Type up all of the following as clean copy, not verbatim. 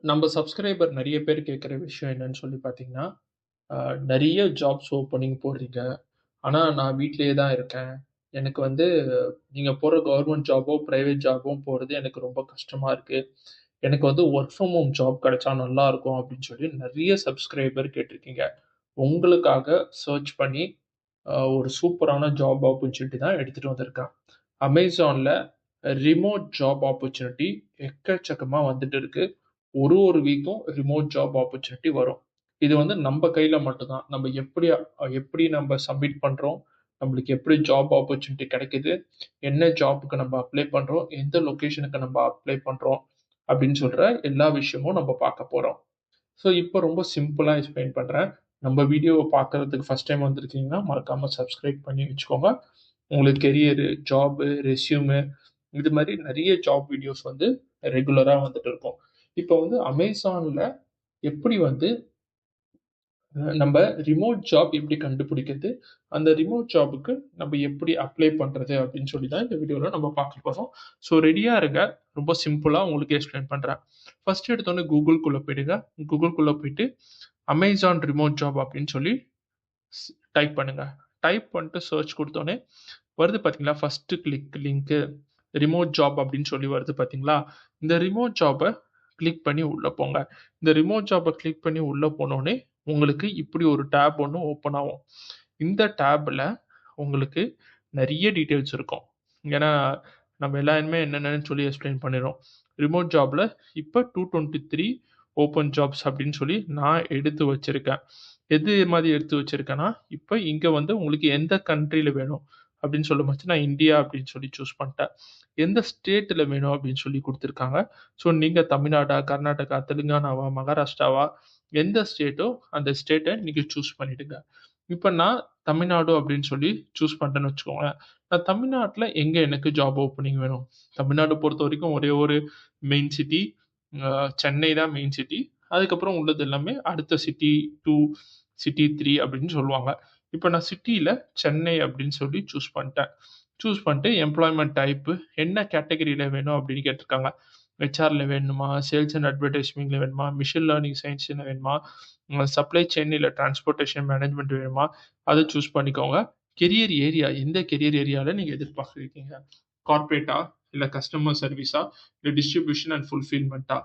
நம்ம சப்ஸ்கிரைபர் நெறைய பேர் கேட்குற விஷயம் என்னன்னு சொல்லி பார்த்தீங்கன்னா, நெறைய ஜாப்ஸ் ஓப்பனிங் போடுறீங்க. ஆனா, நான் வீட்லயே தான் இருக்கேன். எனக்கு வந்து நீங்க போடுற கவர்ன்மென்ட் ஜாப்போ, பிரைவேட் ஜாப்போ போறது எனக்கு ரொம்ப கஷ்டமா இருக்கு. எனக்கு வந்து வொர்க் ஃப்ரம் ஹோம் ஜாப் கிடைச்சா நல்லாருக்கும் அப்படின்னு சொல்லி நெறைய சப்ஸ்கிரைபர் கேட்டிருக்கீங்க. உங்களுக்காக சர்ச் பண்ணி ஒரு சூப்பரான ஜாப் ஆப்பர்ச்சுனிட்டி தான் எடுத்துட்டு வந்திருக்கேன். Amazonல ரிமோட் ஜாப் ஆப்பர்ச்சுனிட்டி எக்கச்சக்கமா வந்துட்டு இருக்கு. ஒரு வீக்கும் ரிமோட் ஜாப் ஆப்பர்ச்சுனிட்டி வரும். இது வந்து நம்ப கையில மட்டும் தான். நம்ம எப்படி நம்ப சப்மிட் பண்றோம், நம்மளுக்கு எப்படி ஜாப் ஆப்பர்ச்சுனிட்டி கிடைக்குது, என்ன ஜாப்க்கு நம்ம அப்ளை பண்றோம், எந்த லொகேஷனுக்கு நம்ம அப்ளை பண்றோம் அப்படின்னு சொல்ற எல்லா விஷயமும் நம்ம பார்க்க போறோம். ஸோ இப்போ ரொம்ப சிம்பிளா எக்ஸ்பிளைன் பண்றேன். நம்ம வீடியோவ பார்க்கறதுக்கு ஃபர்ஸ்ட் டைம் வந்திருக்கீங்கன்னா, மறக்காம சப்ஸ்கிரைப் பண்ணி வச்சுக்கோங்க. உங்களுக்கு கெரியரு, ஜாபு, ரெஸ்யூமு இது மாரி நெறைய ஜாப் வீடியோஸ் வந்து ரெகுலரா வந்துட்டு இருக்கும். இப்போ வந்து Amazonல எப்படி வந்து நம்ப ரிமோட் ஜாப் எப்படி கண்டுபிடிக்கிறது? அந்த ரிமோட் ஜாப்க்கு நம்ம எப்படி அப்ளை பண்றது? அப்படின்னு சொல்லி தான் இந்த வீடியோல நம்ம பார்க்க போறோம். ஸோ ரெடியா இருங்க. ரொம்ப சிம்பிளா உங்களுக்கு எக்ஸ்பிளைன் பண்றேன். ஃபர்ஸ்ட் எடுத்தோனே Googleக்குள்ள போயிடுங்க. Googleக்குள்ள போயிட்டு Amazon ரிமோட் ஜாப் அப்படின்னு சொல்லி ஸ் டைப் பண்ணுங்க. டைப் பண்ணிட்டு சர்ச் குடுத்தோனே வருது பார்த்தீங்களா? ஃபர்ஸ்ட் லிங்க்கு ரிமோட் ஜாப் அப்படின்னு சொல்லி வருது பார்த்தீங்களா? இந்த ரிமோட் ஜாப்ப கிளிக் பண்ணி உள்ள போங்க. இந்த ரிமோட் ஜாப்ப கிளிக் பண்ணி உள்ள போனோனே, உங்களுக்கு இப்படி ஒரு டேப் ஒண்ணு ஓப்பன் ஆகும். இந்த டேப்ல உங்களுக்கு நெறைய டீட்டெயில்ஸ் இருக்கும். ஏன்னா, நம்ம எல்லாருமே என்னென்னன்னு சொல்லி எக்ஸ்ப்ளைன் பண்ணிறோம். ரிமோட் ஜாப்ல இப்ப 223 ஓப்பன் ஜாப்ஸ் அப்படின்னு சொல்லி நான் எடுத்து வச்சிருக்கேன். எது மாரி எடுத்து வச்சிருக்கேன்னா, இப்ப இங்க வந்து உங்களுக்கு எந்த கண்ட்ரில வேணும் அப்படின்னு சொல்லும்போது, நான் இந்தியா அப்படின்னு சொல்லி சூஸ் பண்ணிட்டேன். எந்த ஸ்டேட்ல வேணும் அப்படின்னு சொல்லி குடுத்துருக்காங்க. ஸோ நீங்க தமிழ்நாடா, கர்நாடகா, தெலுங்கானாவா, மகாராஷ்டிராவா எந்த ஸ்டேட்டோ அந்த ஸ்டேட்ட நீங்க சூஸ் பண்ணிடுங்க. இப்ப நான் தமிழ்நாடு அப்படின்னு சொல்லி சூஸ் பண்ணிட்டேன்னு வச்சுக்கோங்களேன். நான் தமிழ்நாட்டுல எங்க எனக்கு ஜாப் ஓப்பனிங் வேணும்? தமிழ்நாடு பொறுத்தவரைக்கும் ஒரே ஒரு மெயின் சிட்டி அ சென்னை தான் மெயின் சிட்டி. அதுக்கப்புறம் உள்ளது எல்லாமே அடுத்த சிட்டி 2, சிட்டி 3 அப்படின்னு சொல்லுவாங்க. இப்ப நான் சிட்டில சென்னை அப்படின்னு சொல்லி சூஸ் பண்ணிட்டேன். சூஸ் பண்ணிட்டு எம்ப்ளாய்மென்ட் டைப் என்ன கேட்டகரில வேணும் அப்படின்னு கேட்டிருக்காங்க. ஹெச்ஆர்ல வேணுமா? சேல்ஸ் அண்ட் அட்வர்டைசிங்ல வேணுமா? மெஷின் லேர்னிங் சயன்ஸ்ல வேணுமா? சப்ளை செயின் இல்ல டிரான்ஸ்போர்டேஷன் மேனேஜ்மென்ட் வேணுமா? அத சூஸ் பண்ணிக்கோங்க. கெரியர் ஏரியா எந்த கெரியர் ஏரியால நீங்க எதிர்பார்க்கிறீங்க? கார்ப்பரேட்டா? இல்ல கஸ்டமர் சர்வீஸா? இல்ல டிஸ்ட்ரிபியூஷன் அண்ட் ஃபுல்ஃபில்மென்ட்டா?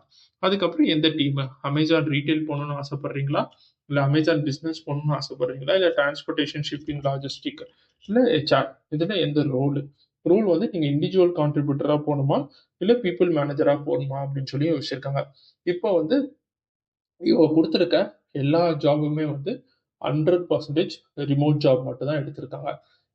அதுக்கப்புறம் எந்த டீமு? Amazon ரீட்டெயில் போணும்னு ஆசைப்படுறீங்களா? இல்ல Amazon பிசினஸ் போணும்னு ஆசைப்படுறீங்களா? இல்ல டிரான்ஸ்போர்டேஷன், ஷிப்பிங், லாஜிஸ்டிக் இல்ல ஹெச்ஆர் இதுல எந்த ரோலு? ரோல் வந்து நீங்க இண்டிவிஜுவல் கான்ட்ரிபியூட்டரா போணுமா? இல்ல பீப்பிள் மேனேஜரா போணுமா? அப்படின்னு சொல்லி யோசிச்சிருக்காங்க. இப்போ வந்து இவங்க குடுத்திருக்க எல்லா ஜாபுமே வந்து 100% ரிமோட் ஜாப் மட்டும் தான் எடுத்திருக்காங்க.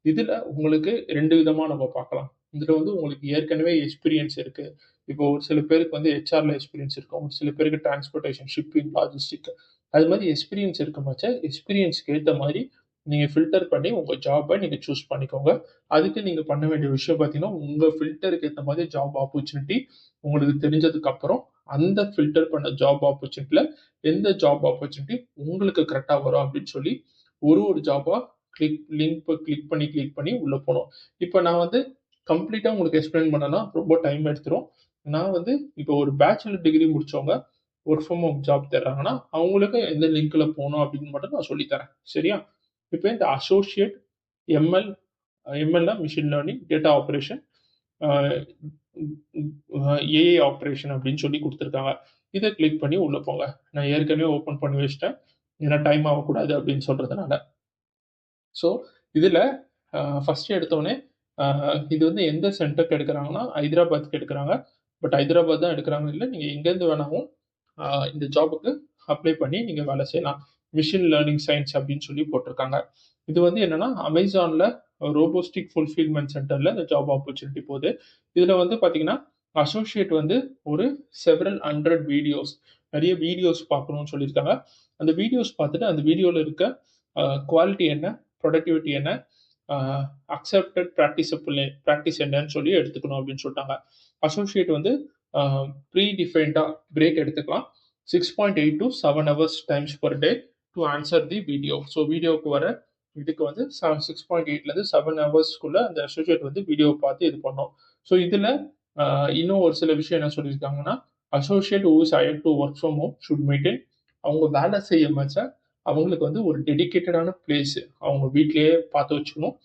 இதுல உங்களுக்கு 2 விதமா நம்ம பார்க்கலாம். இதுல வந்து உங்களுக்கு ஏற்கனவே எக்ஸ்பீரியன்ஸ் இருக்கு. இப்போ ஒரு சில பேருக்கு வந்து ஹெச்ஆர்ல எக்ஸ்பீரியன்ஸ் இருக்கும். ஒரு சில பேருக்கு டிரான்ஸ்போர்டேஷன், ஷிப்பிங், லாஜிஸ்டிக் அது மாரி எக்ஸ்பீரியன்ஸ் இருக்கும்பட்ச எக்ஸ்பீரியன்ஸ்க்கு ஏத்த மாரி நீங்க ஃபில்டர் பண்ணி உங்க ஜாப்ப நீங்க சூஸ் பண்ணிக்கோங்க. அதுக்கு நீங்க பண்ண வேண்டிய விஷயம் பார்த்தீங்கன்னா, உங்க ஃபில்டருக்கு ஏத்த மாரி ஜாப் ஆப்பர்ச்சுனிட்டி உங்களுக்கு தெரிஞ்சதுக்கு அப்புறம், அந்த ஃபில்டர் பண்ண ஜாப் ஆப்பர்ச்சுனிட்டில எந்த ஜாப் ஆப்பர்ச்சுனிட்டி உங்களுக்கு கரெக்ட்டா வரும் அப்படின்னு சொல்லி, ஒரு ஜாபா கிளிக் பண்ணி உள்ள போணும். இப்ப நான் வந்து கம்ப்ளீட்டா உங்களுக்கு எக்ஸ்பிளைன் பண்ணேன்னா, ரொம்ப டைம் எடுத்துரும். நான் வந்து இப்போ ஒரு பேச்சுலர் டிகிரி முடிச்சவங்க, வொர்க் ஃப்ரம் ஹோம் ஜாப் தேடுறாங்கன்னா, அவங்களுக்கு எந்த லிங்க்ல போணும் அப்படின்னு மட்டும் நான் சொல்லி தரேன். சரியா? இப்ப இந்த அசோசியேட் எம்எல் எம்எல்னா machine learning, data operation, uh AI operation அப்படின்னு சொல்லி குடுத்துருக்காங்க. இத கிளிக் பண்ணி உள்ள போங்க. நான் ஏற்கனவே ஓப்பன் பண்ணி வச்சுட்டேன். ஏன்னா டைம் ஆகக்கூடாது அப்படின்னு சொல்றதுனால. ஸோ, இதுல ஃபர்ஸ்ட் எடுத்தோனே அ இது வந்து எந்த சென்டருக்கு எடுக்குறாங்கன்னா, ஹைதராபாத்க்கு எடுக்குறாங்க. பட் ஹைதராபாத் தான் எடுக்குறாங்கன்னு இல்ல. நீங்க எங்கேருந்து வேணாலும் அ இந்த ஜாப்க்கு அப்ளை பண்ணி நீங்க வேலை செய்யலாம். மிஷின் லேர்னிங் சயன்ஸ் அப்படின்னு சொல்லி போட்டிருக்காங்க. இது வந்து என்னன்னா, Amazonல ரோபோஸ்டிக் ஃபுல்ஃபில்மென்ட் சென்டர்ல இந்த ஜாப் ஆப்பர்ச்சுனிட்டி போது. இதுல வந்து பார்த்தீங்கன்னா, அசோசியேட் வந்து ஒரு செவரல் ஹண்ட்ரட் வீடியோஸ் நெறைய வீடியோஸ் பார்க்கணும்னு சொல்லியிருக்காங்க. அந்த வீடியோஸ் பார்த்துட்டு, அந்த வீடியோல இருக்க குவாலிட்டி என்ன? புரொடக்டிவிட்டி என்ன? அ அக்செப்டட் பிராக்டிஸ் என்னன்னு சொல்லி எடுத்துக்கணும் அப்படின்னு சொல்ட்டாங்க. அசோசியேட் வந்து அ ப்ரீ டிஃபைன்டா பிரேக் எடுத்துக்கலாம். 6.8 to 7 hours times per day to answer the video. So வீடியோவுக்கு வர இதுக்கு வந்து 6.8லருந்து 7 ஹவர்ஸ்க்குள்ள அந்த அசோசியேட் வந்து வீடியோ பார்த்து இது பண்ணும். ஸோ இதுல அ இன்னும் ஒரு சில விஷயம் என்ன சொல்லியிருக்காங்கன்னா, associate who is hired to work from home should maintain அவங்க வேலை செய்ய மச்ச அவங்களுக்கு வந்து ஒரு டெடிகேட்டடான பிளேஸ் அவங்க வீட்லயே பார்த்து வச்சுக்கணும்.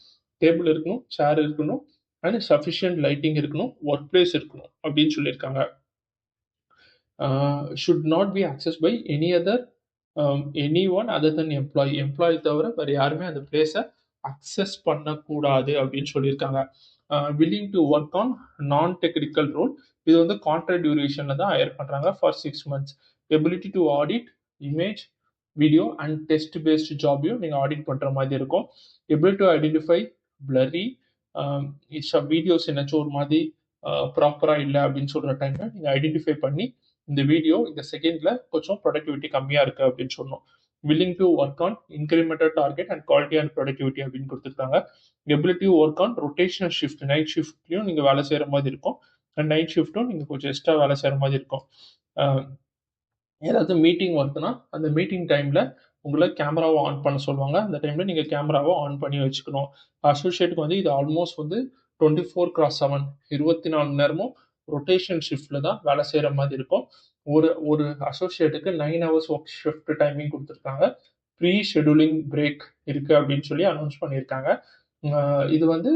டேபிள் இருக்கணும், சேர் இருக்கணும், அண்ட் சஃபிஷியன்ட் லைட்டிங் இருக்கணும், ஒர்க் பிளேஸ் இருக்கணும் அப்படின்னு சொல்லியிருக்காங்க. Should not be access by any one other than employee தவிர வேறு யாருமே அந்த பிளேஸை அக்சஸ் பண்ணக்கூடாது அப்படின்னு சொல்லியிருக்காங்க. Willing to work on non technical role, இது வந்து கான்ட்ராக்ட் டியூரேஷனில் தான் ஹையர் பண்ணுறாங்க for 6 months. Ability to audit image, video and text based ஜாபையும் நீங்கள் ஆடிட் பண்ணுற மாதிரி இருக்கும். Ability to identify blurry videos என்னாச்சும் ஒரு மாதிரி ப்ராப்பராக இல்லை அப்படின்னு சொல்கிற டைமில் நீங்கள் ஐடென்டிஃபை பண்ணி இந்த வீடியோ இந்த செகண்டில் கொஞ்சம் ப்ரொடக்டிவிட்டி கம்மியாக இருக்குது அப்படின்னு சொன்னோம். Willing to work on incremental target and quality and productivity அப்படின்னு கொடுத்துருக்காங்க. Ability work on rotational shift, night ஷிஃப்ட்லையும் நீங்கள் வேலை செய்கிற மாதிரி இருக்கும், அண்ட் நைட் ஷிஃப்ட்டும் நீங்கள் கொஞ்சம் எக்ஸ்ட்ரா வேலை செய்கிற மாதிரி இருக்கும். ஏதாவது மீட்டிங் வருதுன்னா அந்த மீட்டிங் டைமில் உங்களை கேமராவை ஆன் பண்ண சொல்லுவாங்க. அந்த டைமில் நீங்கள் கேமராவை ஆன் பண்ணி வச்சுக்கணும். அசோசியேட்டுக்கு வந்து இது ஆல்மோஸ்ட் வந்து 24/7 24 மணி நேரமும் ரொட்டேஷன் ஷிஃப்டில் தான் வேலை செய்கிற மாதிரி இருக்கும். ஒரு அசோசியேட்டுக்கு 9 hours ஒர்க் ஷிஃப்ட் டைமிங் கொடுத்துருக்காங்க. ப்ரீ ஷெடியூலிங் பிரேக் இருக்குது அப்படின்னு சொல்லி அனௌன்ஸ் பண்ணியிருக்காங்க. இது வந்து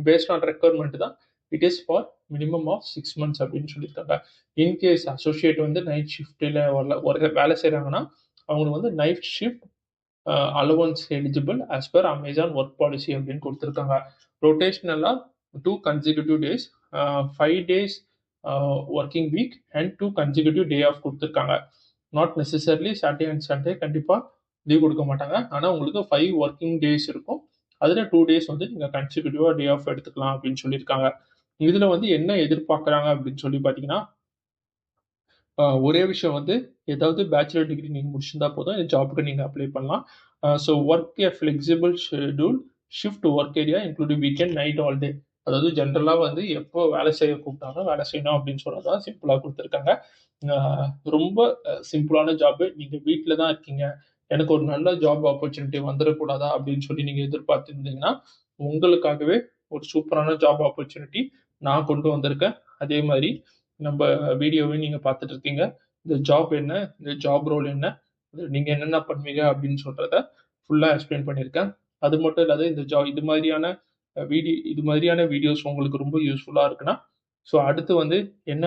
பேஸ்ட் ஆன் ரெக்குவயர்மெண்ட் தான். It is for minimum of 6 months அப்படின்னு சொல்லியிருக்காங்க. இன்கேஸ் அசோசியேட் வந்து நைட் ஷிஃப்ட்டில் வேலை செய்கிறாங்கன்னா அவங்களுக்கு வந்து night shift allowance eligible as per Amazon work policy அப்படின்னு கொடுத்துருக்காங்க. ரொட்டேஷனலாக 2 consecutive days, 5 days working week and 2 consecutive day off கொடுத்துருக்காங்க. Not necessarily Saturday and Sunday கண்டிப்பாக லீவ் கொடுக்க மாட்டாங்க. ஆனால் உங்களுக்கு 5 ஒர்க்கிங் டேஸ் இருக்கும். அதில் 2 days வந்து நீங்கள் கன்சிக்யூட்டிவாக டே ஆஃப் எடுத்துக்கலாம் அப்படின்னு சொல்லியிருக்காங்க. இதில் வந்து என்ன எதிர்பார்க்குறாங்க அப்படின்னு சொல்லி பார்த்தீங்கன்னா, ஒரே விஷயம் வந்து ஏதாவது பேச்சுலர் டிகிரி நீங்கள் முடிச்சிருந்தா போதும் இந்த ஜாப்புக்கு நீங்கள் அப்ளை பண்ணலாம். So work a flexible schedule, shift work area including weekend, night, all day. அதாவது ஜென்ரலாக வந்து எப்போ வேலை செய்ய கூப்பிட்டாங்க வேலை செய்யணும் அப்படின்னு சொல்கிறதான் சிம்பிளாக கொடுத்துருக்காங்க. ரொம்ப சிம்பிளான ஜாப்பு. நீங்கள் வீட்டில் தான் இருக்கீங்க, எனக்கு ஒரு நல்ல ஜாப் ஆப்பர்ச்சுனிட்டி வந்துடக்கூடாதா அப்படின்னு சொல்லி நீங்கள் எதிர்பார்த்துருந்தீங்கன்னா உங்களுக்காகவே ஒரு சூப்பரான ஜாப் ஆப்பர்ச்சுனிட்டி நான் கொண்டு வந்திருக்கேன். அதே மாதிரி நம்ம வீடியோவை நீங்கள் பார்த்துட்டு இருக்கீங்க. இந்த ஜாப் என்ன, இந்த ஜாப் ரோல் என்ன, நீங்கள் என்னென்ன பண்ணுவீங்க அப்படின்னு சொல்கிறத ஃபுல்லாக எக்ஸ்பிளைன் பண்ணியிருக்கேன். அது மட்டும் இல்லாத இந்த இது மாதிரியான வீடியோஸ் உங்களுக்கு ரொம்ப யூஸ்ஃபுல்லாக இருக்குன்னா ஸோ அடுத்து வந்து என்ன